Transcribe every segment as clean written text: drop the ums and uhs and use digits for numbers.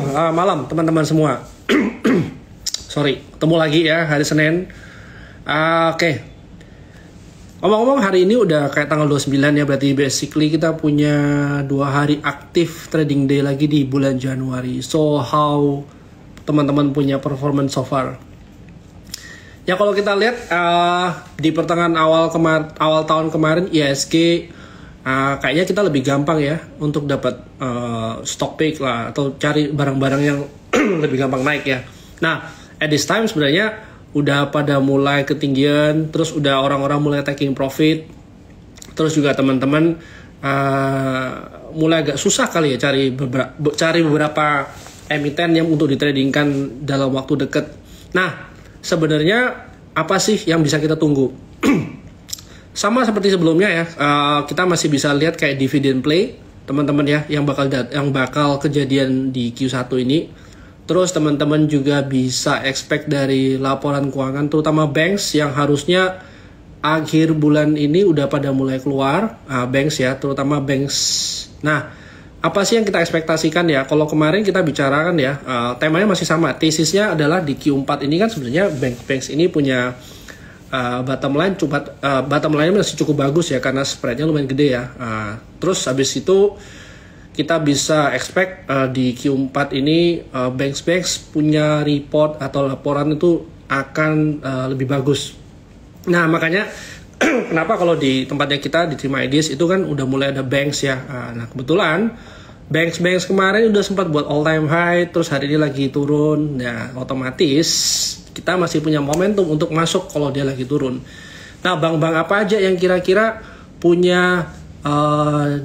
Malam teman-teman semua. Sorry, ketemu lagi ya hari Senin. Oke. Ngomong-ngomong hari ini udah kayak tanggal 29 ya, berarti basically kita punya 2 hari aktif trading day lagi di bulan Januari. So how teman-teman punya performance so far? Ya kalau kita lihat di pertengahan awal tahun kemarin IHSG kayaknya kita lebih gampang ya untuk dapat stock pick lah atau cari barang-barang yang lebih gampang naik ya. Nah, at this time sebenarnya udah pada mulai ketinggian, terus udah orang-orang mulai taking profit, terus juga teman-teman mulai agak susah kali ya cari beberapa emiten yang untuk ditradingkan dalam waktu dekat. Nah, sebenarnya apa sih yang bisa kita tunggu? Sama seperti sebelumnya ya, kita masih bisa lihat kayak dividend play teman-teman ya, yang bakal kejadian di Q1 ini. Terus teman-teman juga bisa expect dari laporan keuangan terutama banks yang harusnya akhir bulan ini udah pada mulai keluar, banks ya, terutama banks. Nah, apa sih yang kita ekspektasikan ya? Kalau kemarin kita bicarakan ya, temanya masih sama. Tesisnya adalah di Q4 ini kan sebenarnya banks ini punya bottom line masih cukup bagus ya, karena spreadnya lumayan gede ya. Terus habis itu kita bisa expect di Q4 ini banks punya report atau laporan itu akan lebih bagus. Nah makanya kenapa kalau di tempatnya kita di Terima Ideas itu kan udah mulai ada banks ya. Nah kebetulan banks kemarin udah sempat buat all time high, terus hari ini lagi turun. Nah otomatis kita masih punya momentum untuk masuk kalau dia lagi turun. Nah, bank-bank apa aja yang kira-kira punya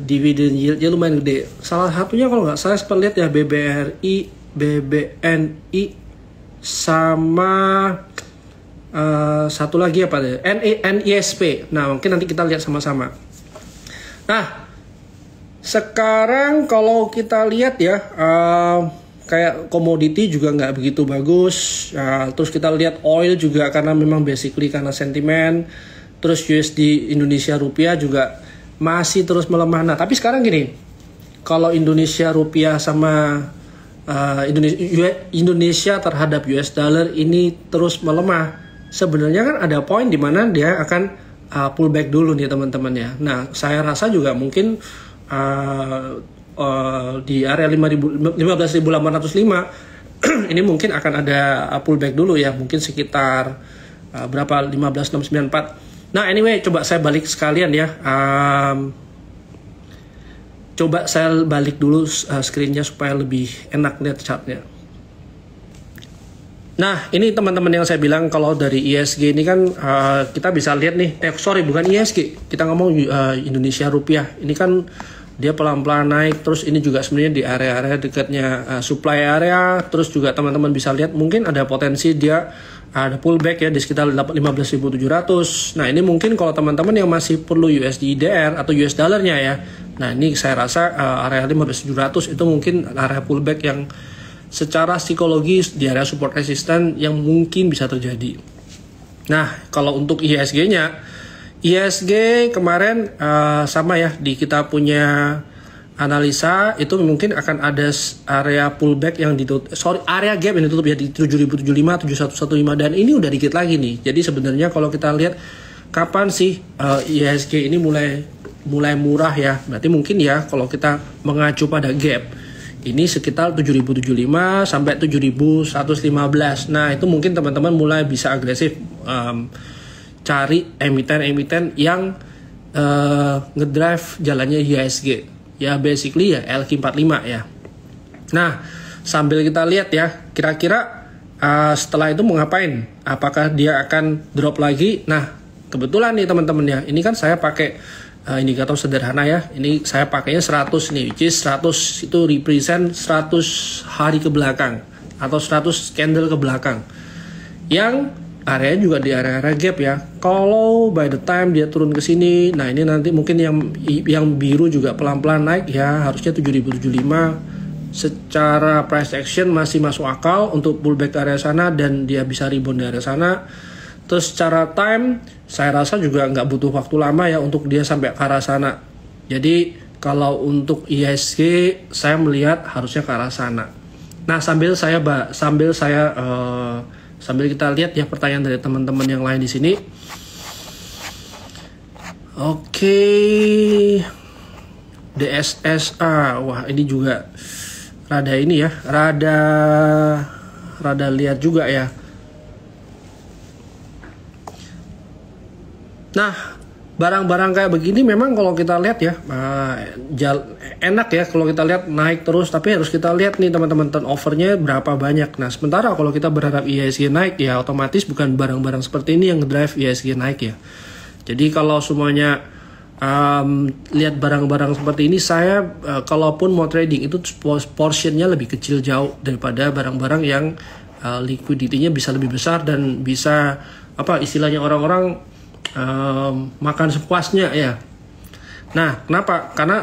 dividen yieldnya lumayan gede? Salah satunya kalau nggak salah sempat lihat ya BBRI, BBNI, sama satu lagi apa deh? NISP. Nah, mungkin nanti kita lihat sama-sama. Nah, sekarang kalau kita lihat ya, kayak komoditi juga nggak begitu bagus. Terus kita lihat oil juga karena memang basically karena sentimen. Terus USD Indonesia rupiah juga masih terus melemah. Nah tapi sekarang gini, kalau Indonesia rupiah sama Indonesia terhadap US dollar ini terus melemah, sebenarnya kan ada poin di mana dia akan pullback dulu nih teman-teman ya. Nah saya rasa juga mungkin di area 15.805 ini mungkin akan ada pullback dulu ya, mungkin sekitar berapa 15.694. Nah anyway, coba saya balik sekalian ya, coba saya balik dulu screennya supaya lebih enak lihat chartnya. Nah ini teman-teman yang saya bilang kalau dari IHSG ini kan kita bisa lihat nih, bukan IHSG, kita ngomong Indonesia rupiah ini kan dia pelan-pelan naik. Terus ini juga sebenarnya di area-area dekatnya supply area. Terus juga teman-teman bisa lihat mungkin ada potensi dia ada pullback ya di sekitar 15.700. Nah ini mungkin kalau teman-teman yang masih perlu USD IDR atau US dollarnya ya, nah ini saya rasa area 15.700 itu mungkin area pullback yang secara psikologis di area support resisten yang mungkin bisa terjadi. Nah kalau untuk IHSG-nya, IHSG kemarin sama ya, di kita punya analisa itu mungkin akan ada area pullback yang ditutup, area gap yang ditutup ya di 7.075, 7.115, dan ini udah dikit lagi nih. Jadi sebenarnya kalau kita lihat kapan sih IHSG ini mulai murah ya, berarti mungkin ya kalau kita mengacu pada gap ini sekitar 7.075 sampai 7.115. Nah itu mungkin teman-teman mulai bisa agresif cari emiten-emiten yang ngedrive jalannya IHSG ya, basically ya LQ45 ya. Nah sambil kita lihat ya, kira-kira setelah itu mau ngapain, apakah dia akan drop lagi. Nah kebetulan nih teman-teman ya, ini kan saya pakai indikator sederhana ya, ini saya pakainya 100 nih, which is 100 itu represent 100 hari ke belakang atau 100 candle ke belakang, yang area juga di area gap ya. Kalau by the time dia turun ke sini, nah ini nanti mungkin yang biru juga pelan-pelan naik ya, harusnya 7.075 secara price action masih masuk akal untuk pullback ke area sana dan dia bisa rebound di area sana. Terus secara time saya rasa juga nggak butuh waktu lama ya untuk dia sampai ke arah sana. Jadi kalau untuk IHSG saya melihat harusnya ke arah sana. Nah, sambil kita lihat ya pertanyaan dari teman-teman yang lain di sini. Oke. DSSA. Wah, ini juga rada ini ya, rada lihat juga ya. Nah, barang-barang kayak begini memang kalau kita lihat ya, enak ya kalau kita lihat naik terus, tapi harus kita lihat nih teman-teman turnovernya berapa banyak. Nah, sementara kalau kita berharap IHSG naik ya otomatis bukan barang-barang seperti ini yang drive IHSG naik ya. Jadi kalau semuanya lihat barang-barang seperti ini, saya kalaupun mau trading itu portionnya lebih kecil jauh daripada barang-barang yang liquidity-nya bisa lebih besar dan bisa apa istilahnya orang-orang makan sepuasnya ya. Nah, kenapa? Karena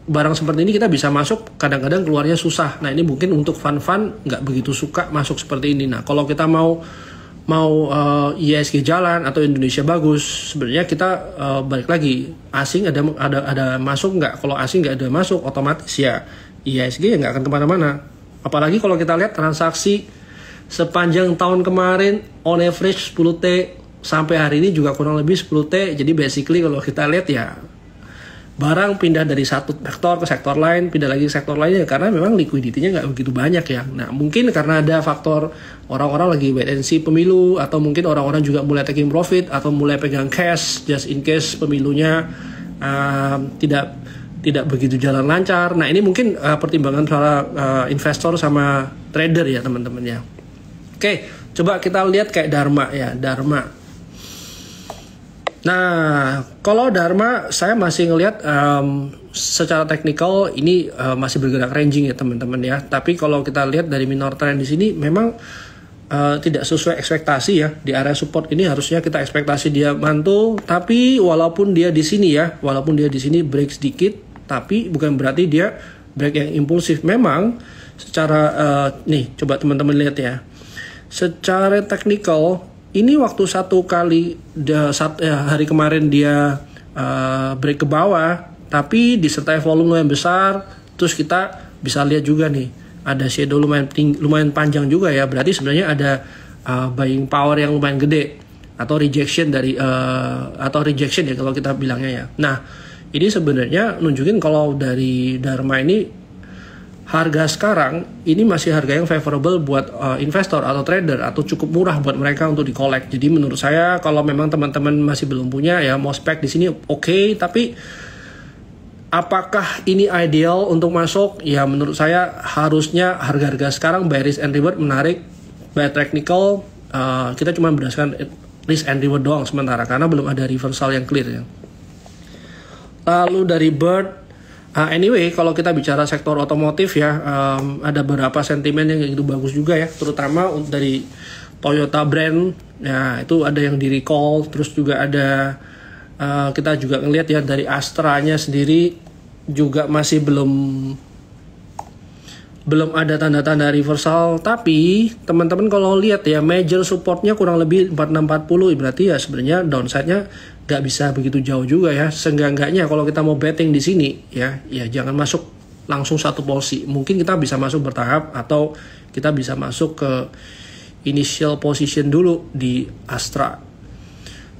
barang seperti ini kita bisa masuk, kadang-kadang keluarnya susah. Nah, ini mungkin untuk fun-fun nggak begitu suka masuk seperti ini. Nah, kalau kita mau IHSG jalan atau Indonesia bagus, sebenarnya kita balik lagi, asing ada masuk nggak? Kalau asing nggak ada masuk, otomatis ya IHSG ya nggak akan kemana-mana. Apalagi kalau kita lihat transaksi sepanjang tahun kemarin on average 10T sampai hari ini juga kurang lebih 10T. Jadi basically kalau kita lihat ya barang pindah dari satu sektor ke sektor lain, pindah lagi ke sektor lainnya karena memang liquidity-nya nggak begitu banyak ya. Nah, mungkin karena ada faktor orang-orang lagi wait and see pemilu, atau mungkin orang-orang juga mulai taking profit atau mulai pegang cash just in case pemilunya tidak begitu jalan lancar. Nah, ini mungkin pertimbangan para investor sama trader ya teman-teman ya. Oke, coba kita lihat kayak Dharma ya, Dharma. Nah, kalau Dharma saya masih ngelihat secara teknikal ini masih bergerak ranging ya teman-teman ya. Tapi kalau kita lihat dari minor trend di sini memang tidak sesuai ekspektasi ya. Di area support ini harusnya kita ekspektasi dia mantul, tapi walaupun dia di sini break sedikit, tapi bukan berarti dia break yang impulsif. Memang secara nih coba teman-teman lihat ya. Secara teknikal ini waktu satu kali hari kemarin dia break ke bawah, tapi disertai volume yang besar, terus kita bisa lihat juga nih ada shadow lumayan panjang juga ya. Berarti sebenarnya ada buying power yang lumayan gede atau rejection ya kalau kita bilangnya ya. Nah, ini sebenarnya nunjukin kalau dari Dharma ini harga sekarang ini masih harga yang favorable buat investor atau trader, atau cukup murah buat mereka untuk di-collect. Jadi menurut saya kalau memang teman-teman masih belum punya ya mau spek di sini oke, tapi apakah ini ideal untuk masuk? Ya menurut saya harusnya harga-harga sekarang by risk and reward menarik, by technical kita cuma berdasarkan risk and reward doang sementara karena belum ada reversal yang clear ya. Lalu dari Bird, anyway, kalau kita bicara sektor otomotif ya, ada beberapa sentimen yang itu bagus juga ya, terutama dari Toyota brand, ya itu ada yang di recall, terus juga ada kita juga ngelihat ya dari Astra-nya sendiri juga masih belum ada tanda-tanda reversal, tapi teman-teman kalau lihat ya major supportnya kurang lebih 4640, berarti ya sebenarnya downside-nya nggak bisa begitu jauh juga ya. Seenggak-enggaknya kalau kita mau betting di sini ya jangan masuk langsung satu posisi, mungkin kita bisa masuk bertahap atau kita bisa masuk ke initial position dulu di Astra,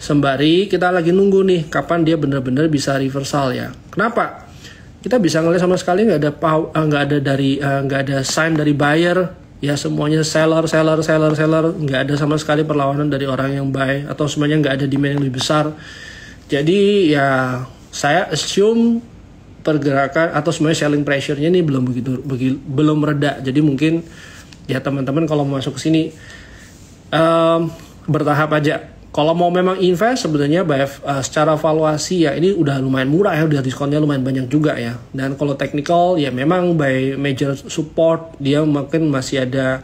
sembari kita lagi nunggu nih kapan dia benar-benar bisa reversal ya. Kenapa? Kita bisa ngelihat sama sekali nggak ada sign dari buyer ya, semuanya seller, nggak ada sama sekali perlawanan dari orang yang buy, atau semuanya nggak ada demand yang lebih besar. Jadi ya saya assume pergerakan atau semuanya selling pressure-nya ini belum reda. Jadi mungkin ya teman-teman kalau mau masuk ke sini bertahap aja. Kalau mau memang invest sebenarnya secara valuasi ya ini udah lumayan murah ya, udah diskonnya lumayan banyak juga ya. Dan kalau technical ya memang by major support dia mungkin masih ada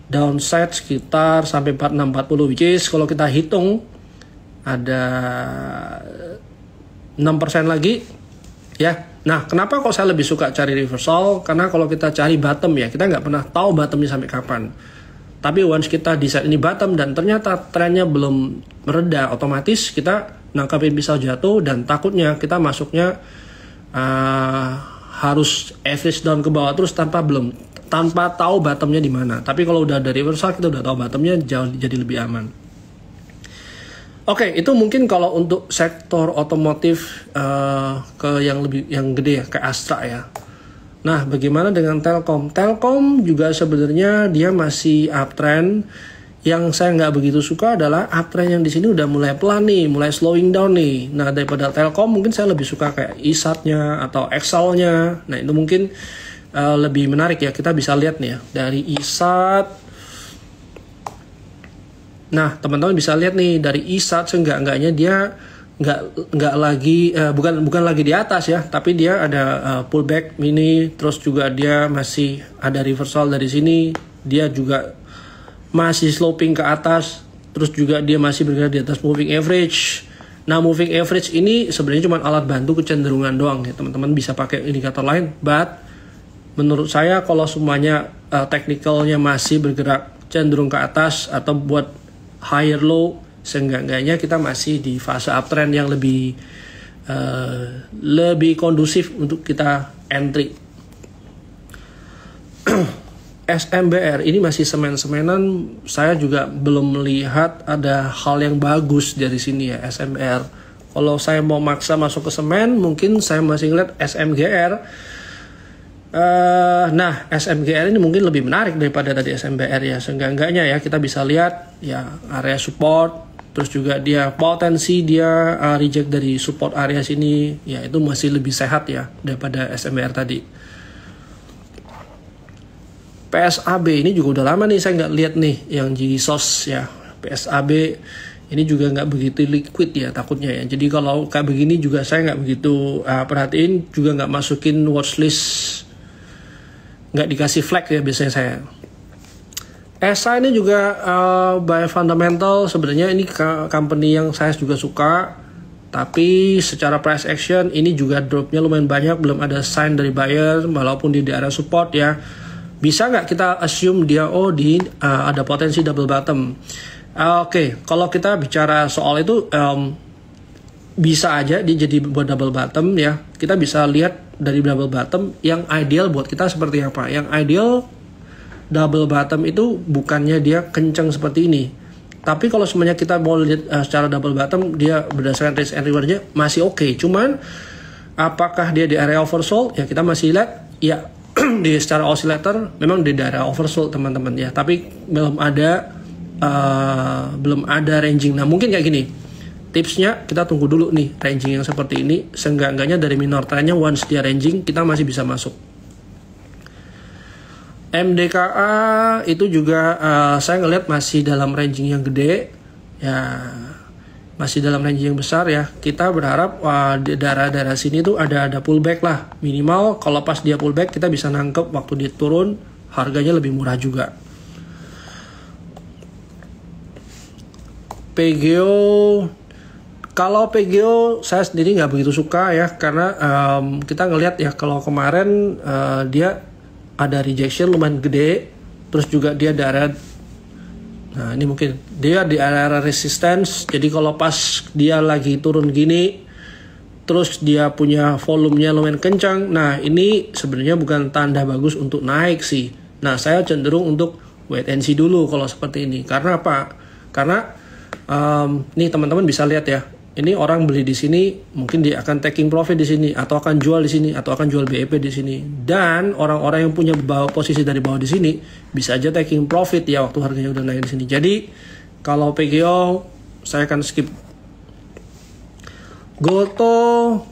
downside sekitar sampai 4640, which is kalau kita hitung ada 6% lagi ya. Nah, kenapa kok saya lebih suka cari reversal? Karena kalau kita cari bottom ya kita nggak pernah tahu bottomnya sampai kapan. Tapi once kita decide ini bottom dan ternyata trennya belum mereda, otomatis kita nangkapin pisau jatuh, dan takutnya kita masuknya harus average down ke bawah terus tanpa tanpa tahu bottomnya di mana. Tapi kalau udah ada reversal kita udah tahu bottomnya, jauh jadi lebih aman. Oke, itu mungkin kalau untuk sektor otomotif ke yang gede ya, ke Astra ya. Nah, bagaimana dengan Telkom? Telkom juga sebenarnya dia masih uptrend. Yang saya nggak begitu suka adalah uptrend yang di sini udah mulai pelan nih, mulai slowing down nih. Nah, daripada Telkom mungkin saya lebih suka kayak ISAT-nya atau Excel-nya. Nah, itu mungkin lebih menarik ya. Kita bisa lihat nih ya dari ISAT. Nah, teman-teman bisa lihat nih dari ISAT seenggak-enggaknya dia nggak lagi bukan lagi di atas ya, tapi dia ada pullback mini, terus juga dia masih ada reversal dari sini, dia juga masih sloping ke atas, terus juga dia masih bergerak di atas moving average. Nah, moving average ini sebenarnya cuma alat bantu kecenderungan doang ya, teman-teman bisa pakai indikator lain, but menurut saya kalau semuanya technicalnya masih bergerak cenderung ke atas atau buat higher low, seenggak-enggaknya kita masih di fase uptrend yang lebih kondusif untuk kita entry. SMBR ini masih semen-semenan, saya juga belum melihat ada hal yang bagus dari sini ya SMBR. Kalau saya mau maksa masuk ke semen, mungkin saya masih ngeliat SMGR. Nah, SMGR ini mungkin lebih menarik daripada tadi SMBR ya. Seenggak-enggaknya ya kita bisa lihat ya area support, terus juga dia potensi dia reject dari support area sini, ya itu masih lebih sehat ya daripada SMBR tadi. PSAB ini juga udah lama nih saya nggak lihat nih yang JSOS ya. PSAB ini juga nggak begitu liquid ya takutnya ya. Jadi kalau kayak begini juga saya nggak begitu perhatiin, juga nggak masukin watchlist, nggak dikasih flag ya biasanya saya. ESA ini juga by fundamental, sebenarnya ini company yang saya juga suka, tapi secara price action ini juga dropnya lumayan banyak, belum ada sign dari buyer walaupun di area support ya. Bisa nggak kita assume dia ada potensi double bottom? Oke, kalau kita bicara soal itu bisa aja dia jadi buat double bottom ya. Kita bisa lihat dari double bottom yang ideal buat kita seperti apa. Yang ideal double bottom itu bukannya dia kencang seperti ini, tapi kalau semuanya kita mau lihat secara double bottom, dia berdasarkan risk and rewardnya masih oke. Cuman apakah dia di area oversold ya, kita masih lihat ya di secara oscillator memang di daerah oversold teman-teman ya, tapi belum ada ranging. Nah, mungkin kayak gini tipsnya, kita tunggu dulu nih ranging yang seperti ini. Seenggak-enggaknya dari minor trendnya once dia ranging kita masih bisa masuk. MDKA itu juga saya ngelihat masih dalam ranging yang gede ya, masih dalam ranging yang besar ya. Kita berharap di daerah-daerah sini tuh ada pullback lah minimal. Kalau pas dia pullback kita bisa nangkep waktu dia turun, harganya lebih murah juga. PGO, kalau PGO saya sendiri nggak begitu suka ya, karena kita ngelihat ya kalau kemarin dia ada rejection lumayan gede, terus juga dia daerah, nah ini mungkin dia di area resistance. Jadi kalau pas dia lagi turun gini, terus dia punya volumenya lumayan kencang, nah ini sebenarnya bukan tanda bagus untuk naik sih. Nah, saya cenderung untuk wait and see dulu kalau seperti ini. Karena apa? Karena nih teman-teman bisa lihat ya, ini orang beli di sini, mungkin dia akan taking profit di sini, atau akan jual di sini, atau akan jual BEP di sini. Dan orang-orang yang punya posisi dari bawah di sini bisa aja taking profit ya waktu harganya udah naik di sini. Jadi kalau PGO saya akan skip. Goto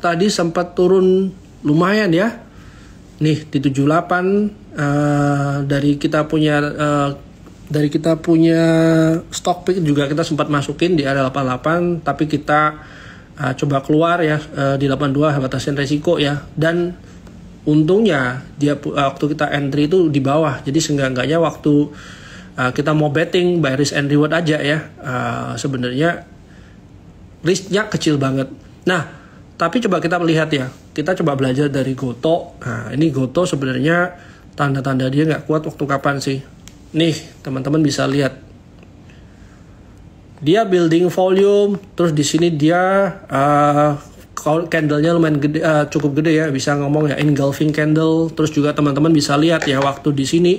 tadi sempat turun lumayan ya. Nih di 78 dari kita punya stock pick juga kita sempat masukin di area 88, tapi kita coba keluar ya di 82 batasan resiko ya. Dan untungnya dia waktu kita entry itu di bawah, jadi seenggak-enggaknya waktu kita mau betting by risk and reward aja ya, sebenarnya risknya kecil banget. Nah, tapi coba kita lihat ya, kita coba belajar dari Goto. Nah, ini Goto sebenarnya tanda-tanda dia nggak kuat waktu kapan sih? Nih teman-teman bisa lihat, dia building volume, terus di sini dia candlenya lumayan gede, cukup gede ya, bisa ngomong ya engulfing candle. Terus juga teman-teman bisa lihat ya waktu di sini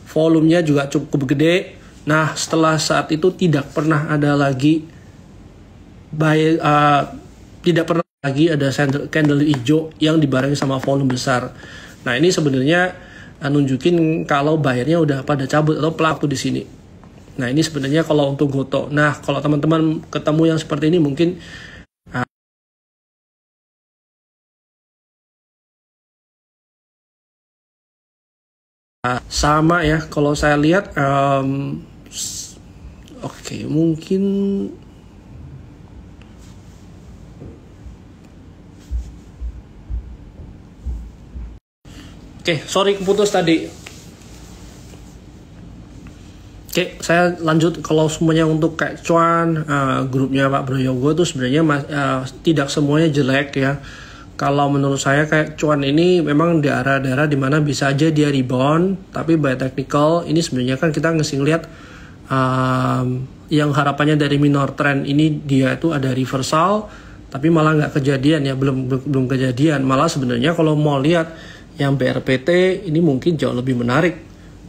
volumenya juga cukup gede. Nah setelah saat itu tidak pernah ada lagi tidak pernah lagi ada candle hijau yang dibarengi sama volume besar. Nah ini sebenarnya nunjukin kalau buyernya udah pada cabut atau pelaku di sini. Nah ini sebenarnya kalau untuk Gotoh. Nah kalau teman-teman ketemu yang seperti ini mungkin sama ya. Kalau saya lihat, oke, mungkin sorry keputus tadi. Oke, saya lanjut. Kalau semuanya untuk kayak cuan, grupnya Pak Bro Yogo itu sebenarnya tidak semuanya jelek ya. Kalau menurut saya kayak cuan ini memang di daerah-daerah dimana bisa aja dia rebound, tapi by technical ini sebenarnya kan kita ngelihat yang harapannya dari minor trend ini dia itu ada reversal, tapi malah nggak kejadian ya, belum kejadian. Malah sebenarnya kalau mau lihat yang BRPT ini mungkin jauh lebih menarik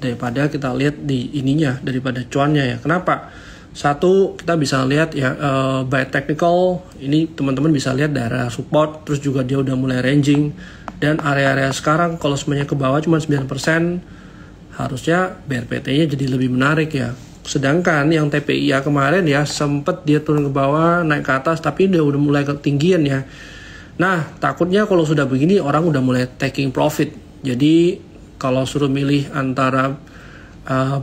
daripada kita lihat di ininya, daripada cuannya ya. Kenapa? Satu, kita bisa lihat ya by technical ini teman-teman bisa lihat daerah support, terus juga dia udah mulai ranging, dan area-area sekarang kalau semuanya ke bawah cuma 9%, harusnya BRPT-nya jadi lebih menarik ya. Sedangkan yang TPIA kemarin ya sempet dia turun ke bawah, naik ke atas, tapi dia udah mulai ketinggian ya. Nah takutnya kalau sudah begini orang udah mulai taking profit. Jadi kalau suruh milih antara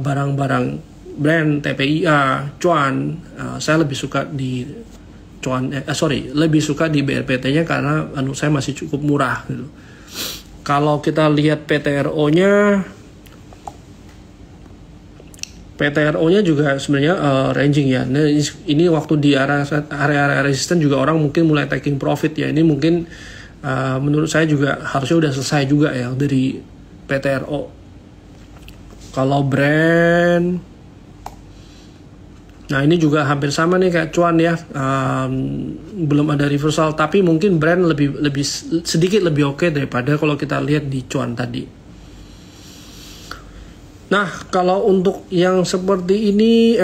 barang-barang brand TPIA, cuan, saya lebih suka di cuan, lebih suka di BRPT-nya karena menurut saya masih cukup murah gitu. Kalau kita lihat PTRO-nya juga sebenarnya ranging ya. Nah, ini waktu di area resisten juga orang mungkin mulai taking profit ya. Ini mungkin menurut saya juga harusnya udah selesai juga ya dari PTRO. Kalau brand, nah ini juga hampir sama nih kayak cuan ya, belum ada reversal, tapi mungkin brand lebih sedikit lebih oke daripada kalau kita lihat di cuan tadi. Nah kalau untuk yang seperti ini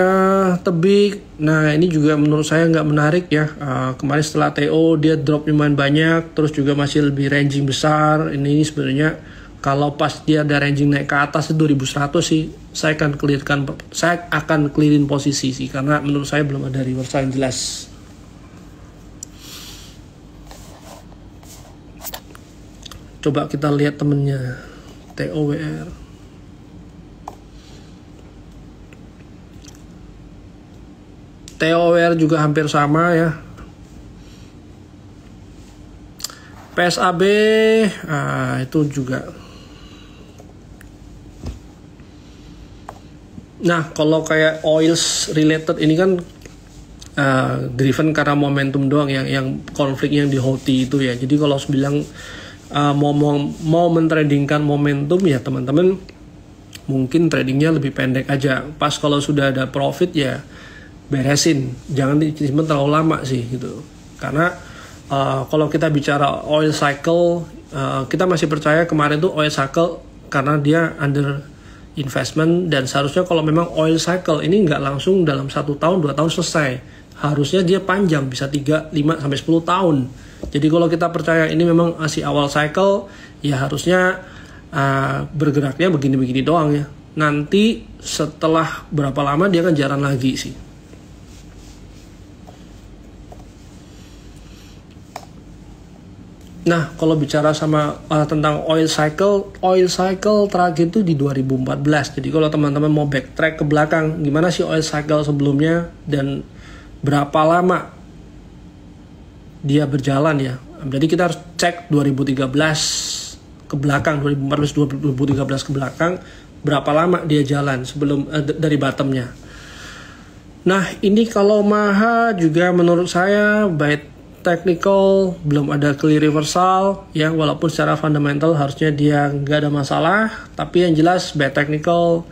tebik, nah ini juga menurut saya nggak menarik ya. Kemarin setelah TO dia drop lumayan banyak, terus juga masih lebih ranging besar. Ini sebenarnya kalau pas dia ada ranging naik ke atas 2100 sih, saya akan clearin posisi sih, karena menurut saya belum ada reversal yang jelas. Coba kita lihat temennya TOWR. TOWR juga hampir sama ya. PSAB itu juga. Nah kalau kayak oils related ini kan driven karena momentum doang, yang konflik yang di Houthi itu ya. Jadi kalau bilang mau mentradingkan momentum ya teman-teman mungkin tradingnya lebih pendek aja. Pas kalau sudah ada profit ya beresin, jangan disimpan terlalu lama sih gitu. Karena kalau kita bicara oil cycle, kita masih percaya kemarin tuh oil cycle karena dia under investment, dan seharusnya kalau memang oil cycle ini nggak langsung dalam 1 tahun 2 tahun selesai, harusnya dia panjang, bisa 3, 5 sampai 10 tahun. Jadi kalau kita percaya ini memang masih awal cycle, ya harusnya bergeraknya begini-begini doang ya. Nanti setelah berapa lama dia akan jalan lagi sih. Nah, kalau bicara sama tentang oil cycle terakhir itu di 2014. Jadi kalau teman-teman mau backtrack ke belakang, gimana sih oil cycle sebelumnya dan berapa lama dia berjalan ya. Jadi kita harus cek 2013 ke belakang, 2014 2013 ke belakang, berapa lama dia jalan sebelum dari bottomnya. Nah, ini kalau Maha juga menurut saya by technical belum ada clear reversal ya, walaupun secara fundamental harusnya dia nggak ada masalah, tapi yang jelas by technical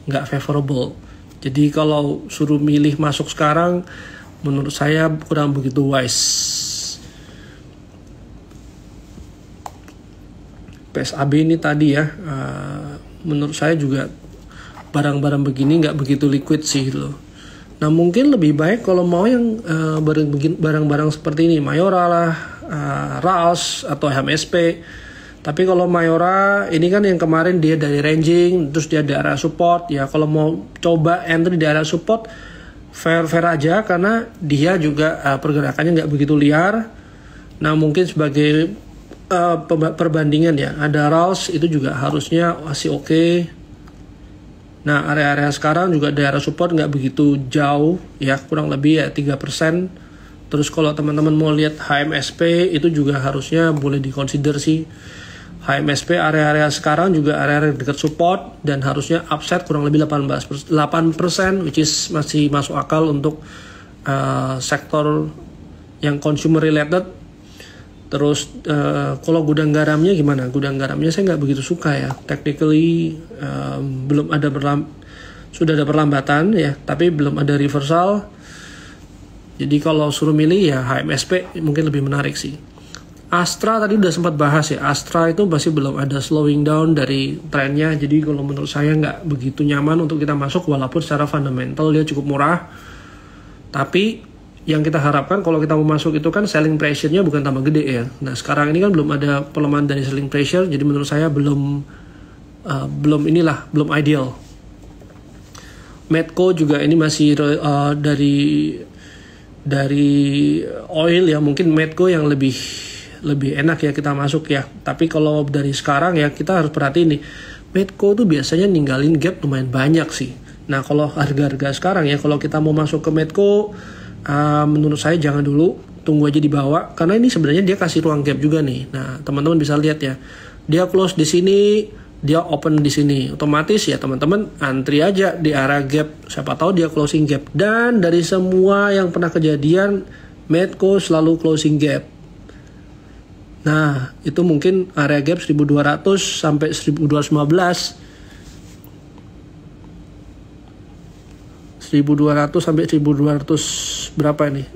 nggak favorable. Jadi kalau suruh milih masuk sekarang menurut saya kurang begitu wise. PSAB ini tadi ya, menurut saya juga barang-barang begini nggak begitu liquid sih loh. Nah mungkin lebih baik kalau mau yang barang-barang seperti ini, Mayora lah, RALS atau HMSP. Tapi kalau Mayora ini kan yang kemarin dia dari ranging, terus dia di area support. Ya kalau mau coba entry di area support, fair aja karena dia juga pergerakannya nggak begitu liar. Nah mungkin sebagai perbandingan ya, ada RALS itu juga harusnya masih oke. Nah area-area sekarang juga daerah support nggak begitu jauh ya, kurang lebih ya 3%. Terus kalau teman-teman mau lihat HMSP itu juga harusnya boleh dikonsider sih. HMSP area-area sekarang juga area-area dekat support dan harusnya upside kurang lebih 8%, which is masih masuk akal untuk sektor yang consumer related. Terus kalau gudang garamnya gimana? Gudang garamnya saya nggak begitu suka ya. Technically belum ada sudah ada perlambatan ya, tapi belum ada reversal. Jadi kalau suruh milih ya HMSP mungkin lebih menarik sih. Astra tadi udah sempat bahas ya. Astra itu masih belum ada slowing down dari trennya. Jadi kalau menurut saya nggak begitu nyaman untuk kita masuk walaupun secara fundamental dia cukup murah. Tapi yang kita harapkan kalau kita mau masuk itu kan selling pressure-nya bukan tambah gede ya. Nah sekarang ini kan belum ada pelemahan dari selling pressure. Jadi menurut saya belum ideal. Medco juga ini masih dari oil ya. Mungkin Medco yang lebih enak ya kita masuk ya. Tapi kalau dari sekarang ya kita harus perhatiin nih, Medco tuh biasanya ninggalin gap lumayan banyak sih. Nah kalau harga-harga sekarang ya, kalau kita mau masuk ke Medco, menurut saya jangan dulu, tunggu aja di bawah, karena ini sebenarnya dia kasih ruang gap juga nih. Nah teman-teman bisa lihat ya, dia close di sini, dia open di sini, otomatis ya teman-teman antri aja di area gap, siapa tahu dia closing gap. Dan dari semua yang pernah kejadian, Medco selalu closing gap. Nah, itu mungkin area gap 1200 sampai 1215. 1200 sampai 1200 berapa ini?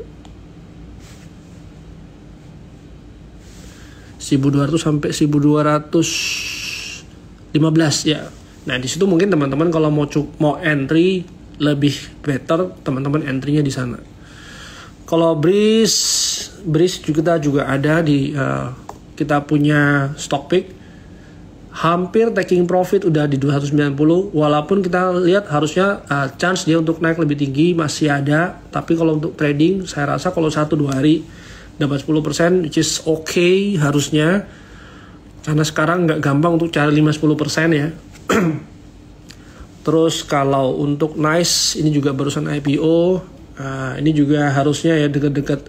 1200 sampai 1215 ya. Nah, di situ mungkin teman-teman kalau mau entry lebih better teman-teman entry-nya di sana. Kalau Breeze juga ada di kita punya stock pick, hampir taking profit udah di 290, walaupun kita lihat harusnya chance dia untuk naik lebih tinggi masih ada, tapi kalau untuk trading saya rasa kalau 1-2 hari dapat 10%, which is okay harusnya, karena sekarang nggak gampang untuk cari 5-10% ya. Terus kalau untuk Nice ini juga barusan IPO. Ini juga harusnya ya dekat-dekat,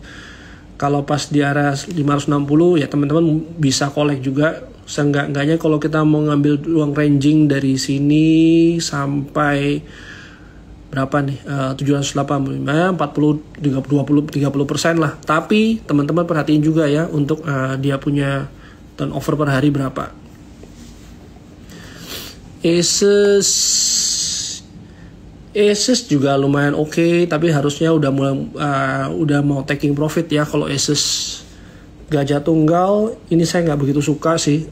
kalau pas di area 560 ya teman-teman bisa collect juga. Seenggak-enggaknya kalau kita mau ngambil uang ranging dari sini sampai berapa nih, 785, 40, 30% lah. Tapi teman-teman perhatiin juga ya untuk dia punya turnover per hari berapa. Asus juga lumayan oke, tapi harusnya udah mau taking profit ya. Kalau Asus Gajah Tunggal ini saya nggak begitu suka sih.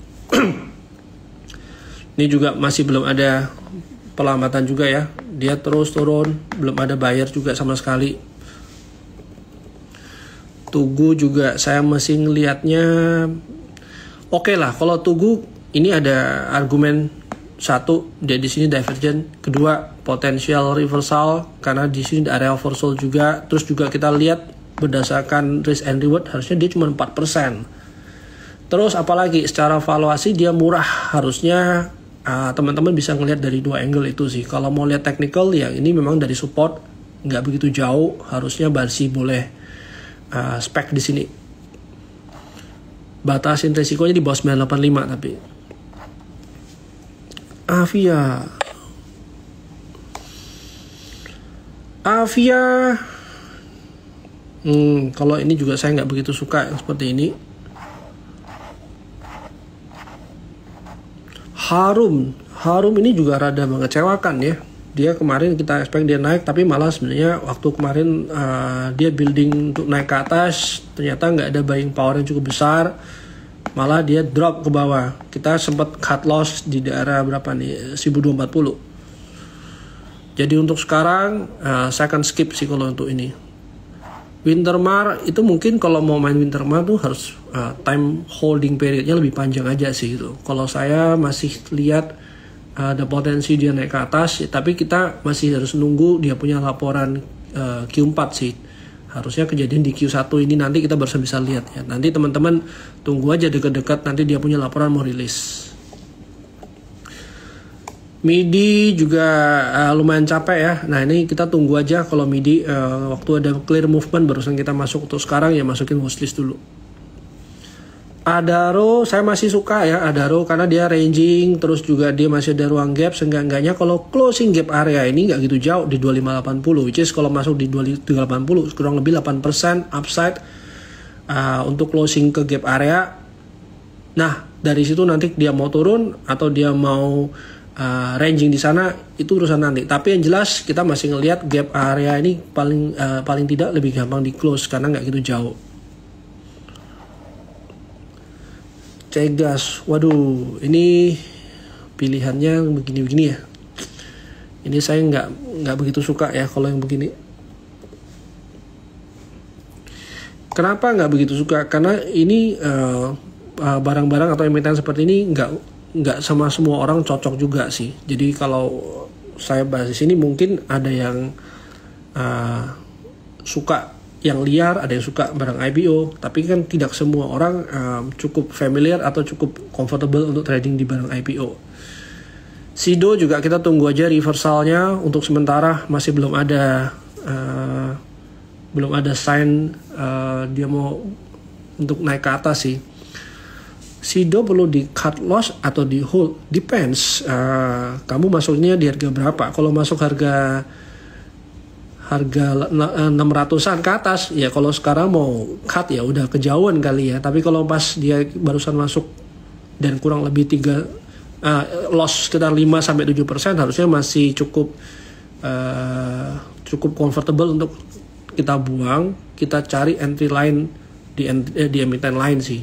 Ini juga masih belum ada perlambatan juga ya, dia terus turun, belum ada buyer juga sama sekali. Tugu juga saya masih ngelihatnya oke lah. Kalau Tugu ini ada argumen, satu, dia di sini divergent. Kedua, potensial reversal karena di sini ada area oversold juga. Terus juga kita lihat berdasarkan risk and reward harusnya dia cuma 4%. Terus apalagi secara valuasi dia murah, harusnya teman-teman bisa ngelihat dari dua angle itu sih. Kalau mau lihat technical ya ini memang dari support nggak begitu jauh, harusnya masih boleh spek di sini. Batasin resikonya di bawah 985 tapi. Avia kalau ini juga saya nggak begitu suka yang seperti ini. Harum ini juga rada mengecewakan ya. Dia kemarin kita expect dia naik, tapi malah sebenarnya waktu kemarin dia building untuk naik ke atas, ternyata nggak ada buying power yang cukup besar. malah dia drop ke bawah. Kita sempat cut loss di daerah berapa nih, 1240. Jadi untuk sekarang saya akan skip sih kalau untuk ini. Wintermar itu mungkin kalau mau main Wintermar tuh harus time holding periodnya lebih panjang aja sih gitu. Kalau saya masih lihat ada potensi dia naik ke atas, tapi kita masih harus nunggu dia punya laporan Q4 sih. Harusnya kejadian di Q1 ini, nanti kita baru bisa lihat ya. Nanti teman-teman tunggu aja dekat-dekat nanti dia punya laporan mau rilis. MIDI juga lumayan capek ya. Nah ini kita tunggu aja kalau MIDI waktu ada clear movement barusan kita masuk. Untuk sekarang ya masukin watchlist dulu. Adaro saya masih suka ya Adaro karena dia ranging, terus juga dia masih ada ruang gap. Seenggak-enggaknya kalau closing gap area ini nggak gitu jauh di 2580, which is kalau masuk di 2380 kurang lebih 8% upside untuk closing ke gap area. Nah dari situ nanti dia mau turun atau dia mau ranging di sana itu urusan nanti. Tapi yang jelas kita masih ngelihat gap area ini paling tidak lebih gampang di close karena nggak gitu jauh. Cegas, waduh, ini pilihannya begini-begini ya. Ini saya nggak begitu suka ya kalau yang begini. Kenapa nggak begitu suka? Karena ini barang-barang atau emiten seperti ini nggak sama semua orang cocok juga sih. Jadi kalau saya bahas di sini mungkin ada yang suka yang liar, ada yang suka barang IPO, tapi kan tidak semua orang cukup familiar atau cukup comfortable untuk trading di barang IPO. Sido juga kita tunggu aja reversalnya. Untuk sementara masih belum ada sign dia mau untuk naik ke atas sih. Sido perlu di cut loss atau di hold, depends kamu masuknya di harga berapa. Kalau masuk harga 600-an ke atas ya, kalau sekarang mau cut ya udah kejauhan kali ya. Tapi kalau pas dia barusan masuk dan kurang lebih loss sekitar 5-7%, harusnya masih cukup comfortable untuk kita buang. Kita cari entry line di emiten lain sih.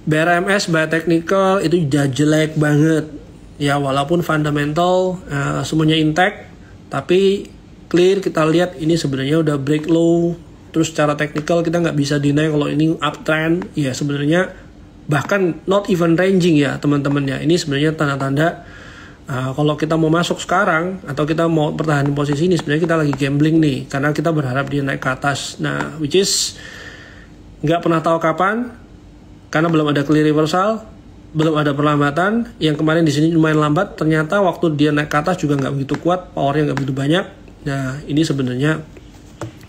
BRMS, Biotechnical itu udah jelek banget ya, walaupun fundamental semuanya intact, tapi clear kita lihat ini sebenarnya udah break low. Terus secara technical kita nggak bisa deny kalau ini uptrend ya, sebenarnya bahkan not even ranging ya teman-teman ya. Ini sebenarnya tanda-tanda kalau kita mau masuk sekarang atau kita mau pertahanin posisi ini, sebenarnya kita lagi gambling nih karena kita berharap dia naik ke atas. Nah which is nggak pernah tahu kapan karena belum ada clear reversal, belum ada perlambatan. Yang kemarin di sini lumayan lambat, ternyata waktu dia naik ke atas juga nggak begitu kuat, powernya nggak begitu banyak. Nah ini sebenarnya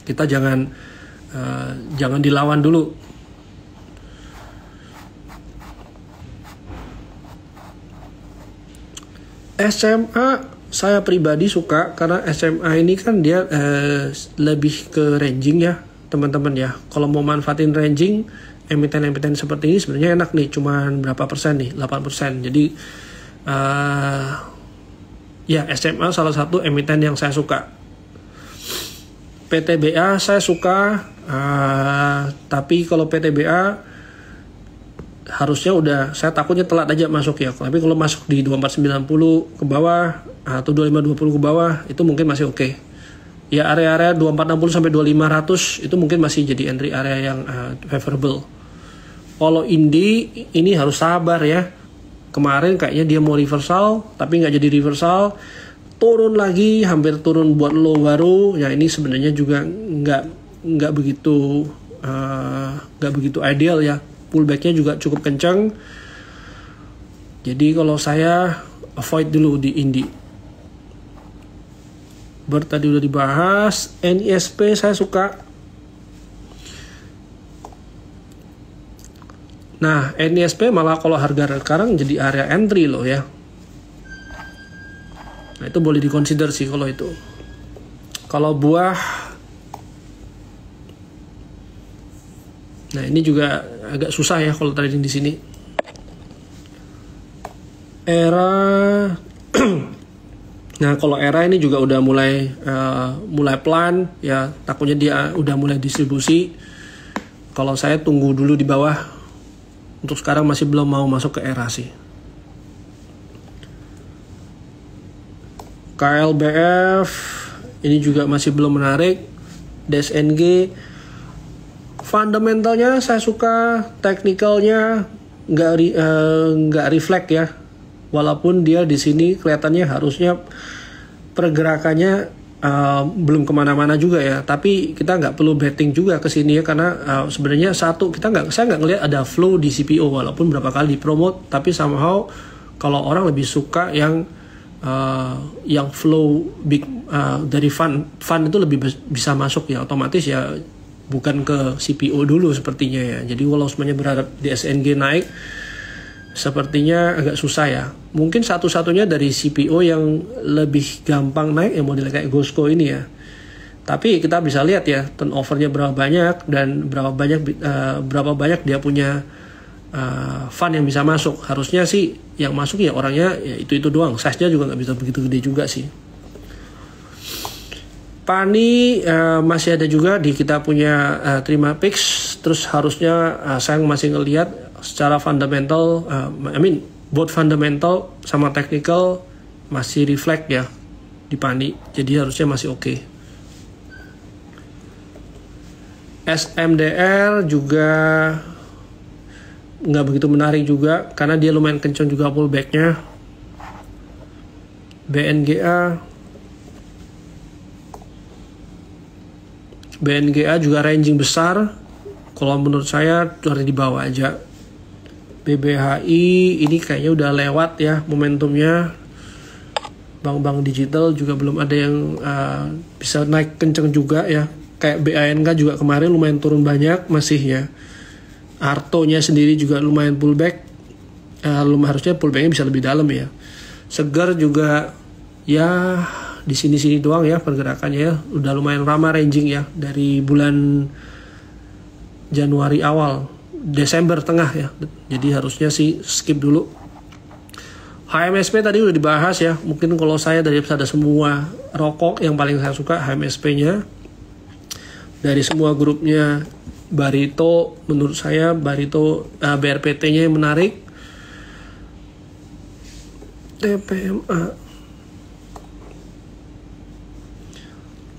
kita jangan dilawan dulu. SMA saya pribadi suka karena SMA ini kan dia lebih ke ranging ya teman-teman ya. Kalau mau manfaatin ranging, emiten-emiten seperti ini sebenarnya enak nih, cuman berapa persen nih, 8%. Jadi ya SMA salah satu emiten yang saya suka. PTBA saya suka, tapi kalau PTBA harusnya saya takutnya telat aja masuk ya. Tapi kalau masuk di 2490 ke bawah atau 2520 ke bawah itu mungkin masih oke. Ya area-area 2460 sampai 2500 itu mungkin masih jadi entry area yang favorable. Kalau Indi ini harus sabar ya. Kemarin kayaknya dia mau reversal tapi nggak jadi reversal, turun lagi, hampir turun buat low baru. Ya ini sebenarnya juga nggak begitu ideal ya. Pullbacknya juga cukup kencang. Jadi kalau saya avoid dulu di Indi. Tadi udah dibahas. NISP saya suka. Nah, NISP malah kalau harga sekarang jadi area entry loh ya. Nah, itu boleh dikonsider sih kalau itu. Kalau buah, nah ini juga agak susah ya kalau trading di sini. Era, nah kalau era ini juga udah mulai pelan ya. Takutnya dia udah mulai distribusi. Kalau saya tunggu dulu di bawah. Untuk sekarang masih belum mau masuk ke era sih. KLBF ini juga masih belum menarik. DSNG fundamentalnya saya suka, technicalnya nggak reflect ya. Walaupun dia di sini kelihatannya harusnya pergerakannya belum kemana-mana juga ya. Tapi kita nggak perlu betting juga ke sini ya, karena sebenarnya saya nggak ngelihat ada flow di CPO walaupun berapa kali dipromote. Tapi somehow kalau orang lebih suka yang flow big dari fund itu lebih bisa masuk ya, otomatis ya bukan ke CPO dulu sepertinya ya. Jadi walau semuanya berharap DSNG naik, sepertinya agak susah ya. Mungkin satu-satunya dari CPO yang lebih gampang naik yang model kayak Gosco ini ya. Tapi kita bisa lihat ya turnovernya berapa banyak dan berapa banyak dia punya fund yang bisa masuk. Harusnya sih yang masuk ya orangnya ya itu doang. Size-nya juga nggak bisa begitu gede juga sih. Pani masih ada juga di kita punya Trimapix. Terus harusnya saya masih ngelihat secara fundamental, both fundamental sama technical masih reflect ya di Pani. Jadi harusnya masih oke. SMDR juga nggak begitu menarik juga karena dia lumayan kencang juga pullbacknya. BNGA juga ranging besar. Kalau menurut saya harus dibawa aja. BBHI ini kayaknya udah lewat ya momentumnya. Bank-bank digital juga belum ada yang bisa naik kenceng juga ya. Kayak BANK juga kemarin lumayan turun banyak masih ya. Arto-nya sendiri juga lumayan pullback. Harusnya pullbacknya bisa lebih dalam ya. Segar juga ya di sini-sini doang ya pergerakannya ya. Udah lumayan ramah ranging ya dari bulan Januari awal, Desember tengah ya. Jadi harusnya sih skip dulu. HMSP tadi udah dibahas ya. Mungkin kalau saya dari ada semua rokok yang paling saya suka HMSP-nya. Dari semua grupnya Barito, menurut saya Barito BRPT-nya yang menarik. TPMA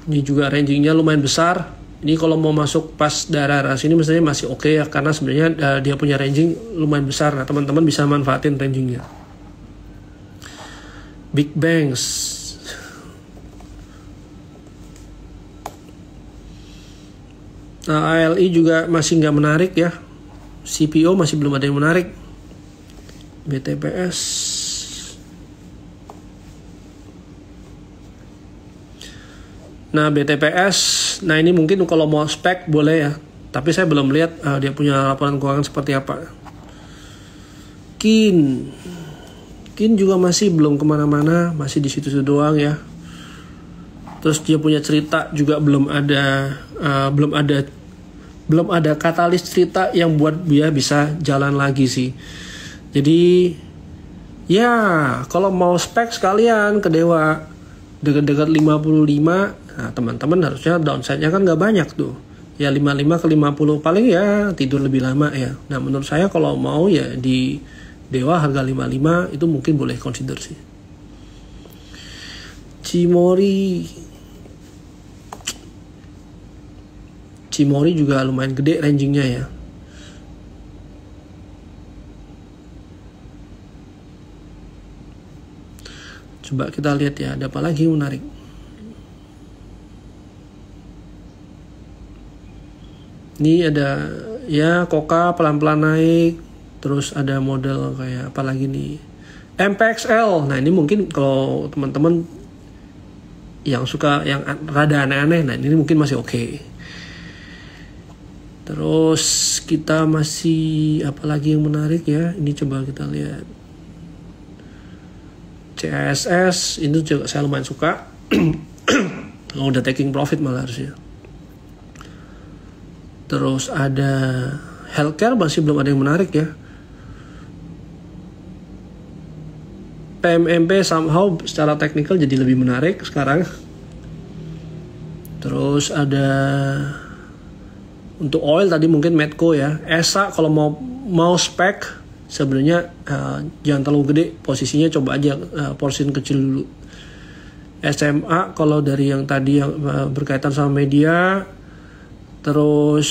ini juga rangingnya lumayan besar. Ini kalau mau masuk pas daerah sini mestinya masih oke ya, karena sebenarnya dia punya ranging lumayan besar. Nah, teman-teman bisa manfaatin rangingnya. Big Banks. Nah, ALI juga masih nggak menarik ya. CPO masih belum ada yang menarik. BTPS. Nah, BTPS, nah ini mungkin kalau mau spek boleh ya. Tapi saya belum lihat dia punya laporan keuangan seperti apa. Kin juga masih belum kemana-mana, masih di situ doang ya. Terus dia punya cerita juga belum ada katalis cerita yang buat dia bisa jalan lagi sih. Jadi ya kalau mau spek sekalian ke Dewa dekat-dekat 55. Nah, teman-teman harusnya downside-nya kan nggak banyak tuh. Ya 55 ke 50 paling ya tidur lebih lama ya. Nah, menurut saya kalau mau ya di Dewa harga 55 itu mungkin boleh consider sih. Cimori juga lumayan gede rangingnya ya. Coba kita lihat ya, ada apa lagi yang menarik. Ini ada ya Coca pelan-pelan naik. Terus ada model kayak apa lagi nih, MPXL. Nah ini mungkin kalau teman-teman yang suka yang rada aneh-aneh, nah ini mungkin masih oke. Terus kita masih apa lagi yang menarik ya. Ini coba kita lihat CSS. Ini juga saya lumayan suka. Udah taking profit malah harusnya. Terus ada healthcare masih belum ada yang menarik ya. PMMP somehow secara teknikal jadi lebih menarik sekarang. Terus ada Untuk oil tadi mungkin Medco ya. ESA kalau mau spek sebenarnya jangan terlalu gede posisinya, coba aja porsin kecil dulu. SMA kalau dari yang tadi yang berkaitan sama media, terus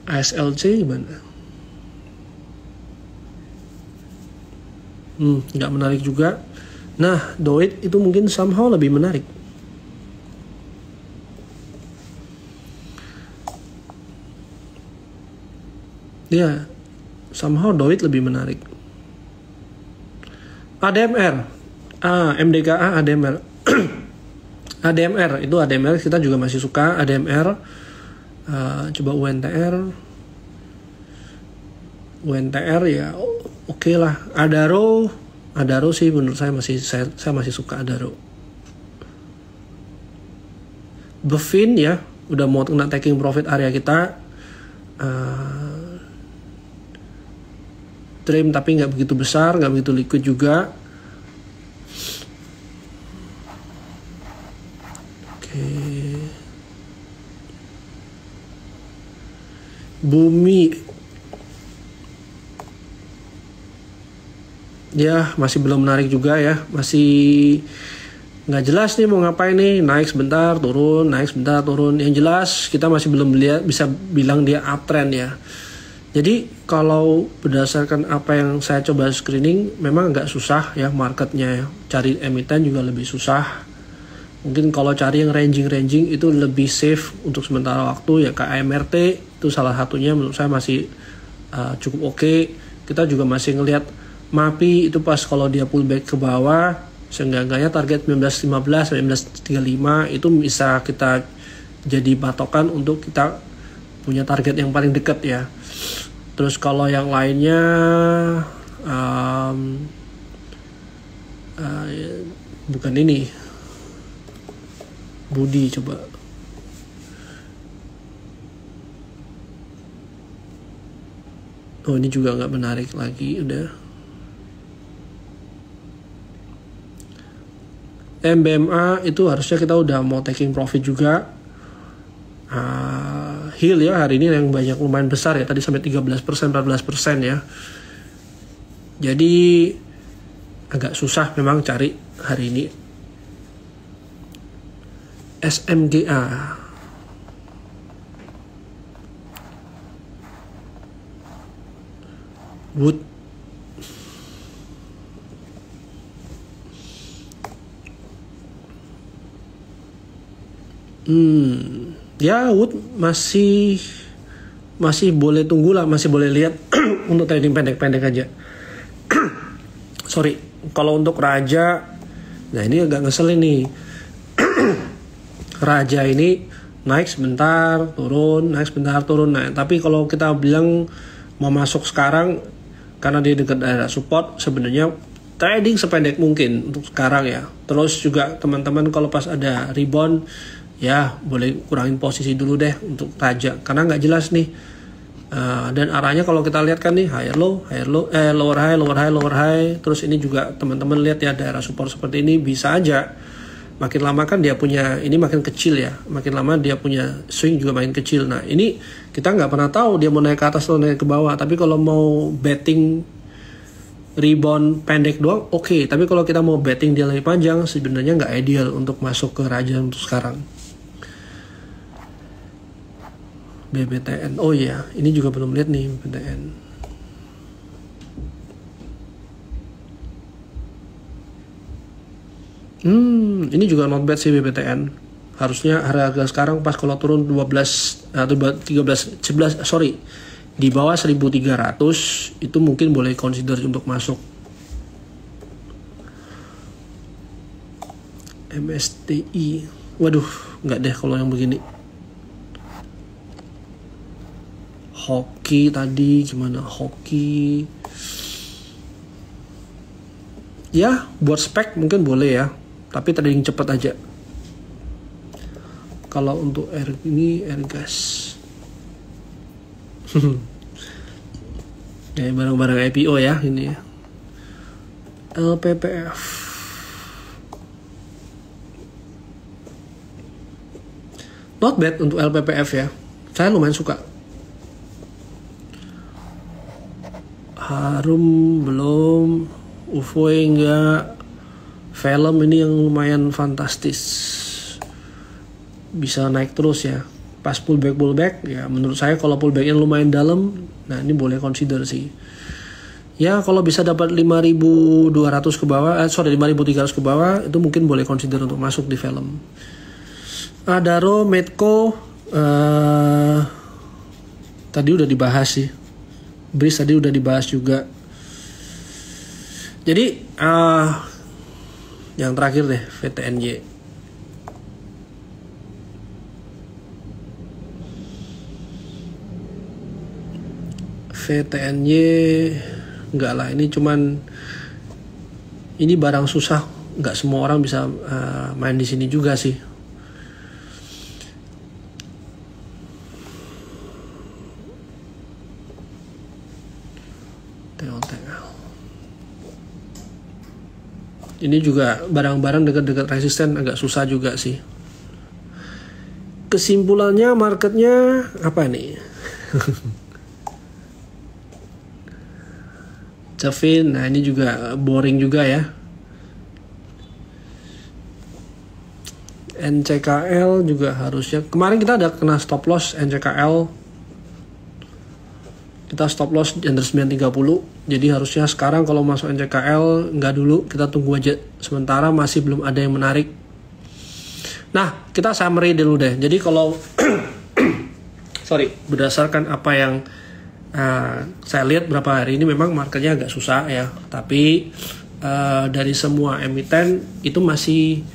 ASLC gimana? Nggak menarik juga. Nah, Doit itu mungkin somehow lebih menarik. Ya, somehow Doit lebih menarik. ADMR, MDKA, ADMR. ADMR itu ADMR kita juga masih suka ADMR. Coba UNTR ya oke lah. Adaro sih menurut saya masih suka Adaro. Bevin ya udah mau kena taking profit area kita. Dream tapi nggak begitu besar, nggak begitu liquid juga. Oke. Bumi ya masih belum menarik juga ya, masih nggak jelas nih mau ngapain nih, naik sebentar turun, naik sebentar turun. Yang jelas kita masih belum bisa bilang dia uptrend ya. Jadi kalau berdasarkan apa yang saya coba screening, memang agak susah ya marketnya ya. Cari emiten juga lebih susah. Mungkin kalau cari yang ranging itu lebih safe untuk sementara waktu ya, KMRT itu salah satunya menurut saya masih cukup oke. Kita juga masih ngelihat MAPI itu pas kalau dia pullback ke bawah, seenggaknya target 1915 sampai 1935 itu bisa kita jadi patokan untuk kita punya target yang paling dekat ya. Terus kalau yang lainnya bukan ini, Budi coba. Oh ini juga nggak menarik lagi udah. MBMA itu harusnya kita udah mau taking profit juga. Hill ya hari ini yang banyak lumayan besar ya, tadi sampai 13%, 14% ya. Jadi agak susah memang cari hari ini. SMGA. Wood. Ya Wood masih boleh tunggu lah, masih boleh lihat untuk trading pendek-pendek aja. Sorry, kalau untuk Raja, nah ini agak ngeselin nih. Raja ini naik sebentar, turun, naik sebentar, turun. Nah, tapi kalau kita bilang mau masuk sekarang, karena dia dekat daerah support, sebenarnya trading sependek mungkin untuk sekarang ya. Terus juga teman-teman kalau pas ada rebound, ya boleh kurangin posisi dulu deh untuk Raja karena nggak jelas nih. Dan arahnya kalau kita lihat kan nih higher low, lower high. Terus ini juga teman-teman lihat ya daerah support seperti ini bisa aja makin lama kan dia punya ini makin kecil ya, makin lama dia punya swing juga makin kecil. Nah ini kita nggak pernah tahu dia mau naik ke atas atau naik ke bawah. Tapi kalau mau betting rebound pendek doang oke. Tapi kalau kita mau betting dia lebih panjang sebenarnya nggak ideal untuk masuk ke Raja untuk sekarang. BBTN, oh iya, ini juga belum lihat nih BBTN. Ini juga not bad sih BBTN. Harusnya harga sekarang pas kalau turun 12 atau 13, 11, sorry, di bawah 1.300 itu mungkin boleh consider untuk masuk. MSTI, waduh, nggak deh kalau yang begini. Hoki tadi gimana hoki? Ya buat spek mungkin boleh ya, tapi trading cepat aja. Kalau untuk air ini air gas, ya barang-barang IPO ya ini ya. LPPF, not bad untuk LPPF ya. Saya lumayan suka. Harum belum, UFO enggak. Film ini yang lumayan fantastis, bisa naik terus ya. Pas pullback ya menurut saya kalau pullbacknya lumayan dalam, nah ini boleh consider sih. Ya kalau bisa dapat 5.200 ke bawah, 5.300 ke bawah, itu mungkin boleh consider untuk masuk di film. Adaro, Medco, tadi udah dibahas sih. Breeze tadi udah dibahas juga. Jadi yang terakhir deh, VTNY. VTNY enggak lah, ini cuman ini barang susah, nggak semua orang bisa main di sini juga sih. Ini juga barang-barang dekat-dekat resisten agak susah juga sih. Kesimpulannya marketnya apa nih? Cevin, nah ini juga boring juga ya. NCKL juga harusnya. Kemarin kita ada kena stop loss NCKL. Kita stop loss under 930. Jadi harusnya sekarang kalau masuk NCKL nggak dulu, kita tunggu aja. Sementara masih belum ada yang menarik. Nah, kita summary dulu deh. Jadi kalau berdasarkan apa yang saya lihat berapa hari ini memang marketnya agak susah ya. Tapi dari semua emiten itu masih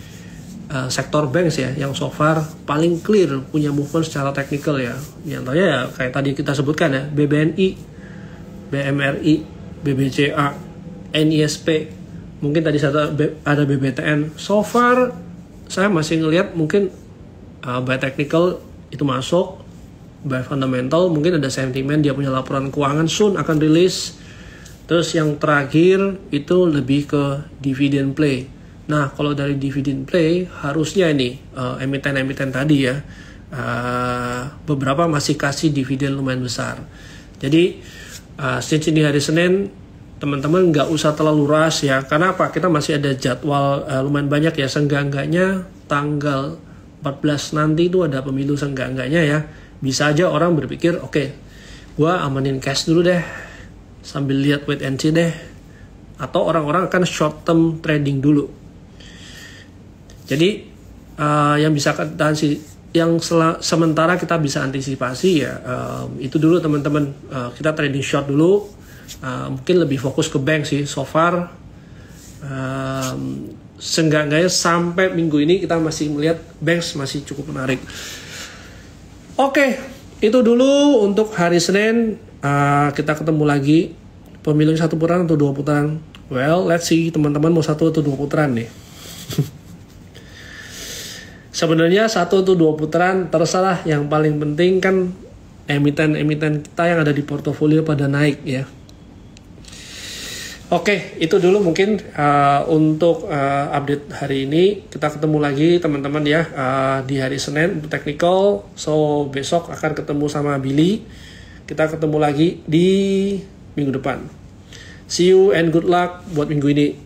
sektor banks ya yang so far paling clear punya movement secara teknikal ya. Contohnya ya kayak tadi kita sebutkan ya, BBNI, BMRI, BBCA, NISP, mungkin tadi ada BBTN. So far saya masih ngelihat mungkin by technical itu masuk, by fundamental mungkin ada sentimen dia punya laporan keuangan soon akan rilis. Terus yang terakhir itu lebih ke dividend play. Nah, kalau dari dividend play harusnya ini emiten-emiten tadi ya beberapa masih kasih dividen lumayan besar. Jadi since ini hari Senin, teman-teman nggak usah terlalu rush ya. Karena apa? Kita masih ada jadwal lumayan banyak ya. Seenggak-enggaknya tanggal 14 nanti itu ada pemilu seenggak-enggaknya ya. Bisa aja orang berpikir, oke, gua amanin cash dulu deh sambil lihat wait and see deh. Atau orang-orang akan short term trading dulu. Jadi yang bisa yang sementara kita bisa antisipasi ya itu dulu teman-teman, kita trading short dulu, mungkin lebih fokus ke bank sih so far. Seenggak-enggaknya sampai minggu ini kita masih melihat banks masih cukup menarik. Oke, itu dulu untuk hari Senin. Kita ketemu lagi. Pemilu 1 putaran atau 2 putaran? Well, let's see teman-teman mau 1 atau 2 putaran nih. Sebenarnya 1 atau 2 putaran terserah, yang paling penting kan emiten-emiten kita yang ada di portofolio pada naik ya. Oke, itu dulu mungkin untuk update hari ini. Kita ketemu lagi teman-teman ya di hari Senin untuk technical. So besok akan ketemu sama Billy. Kita ketemu lagi di minggu depan. See you and good luck buat minggu ini.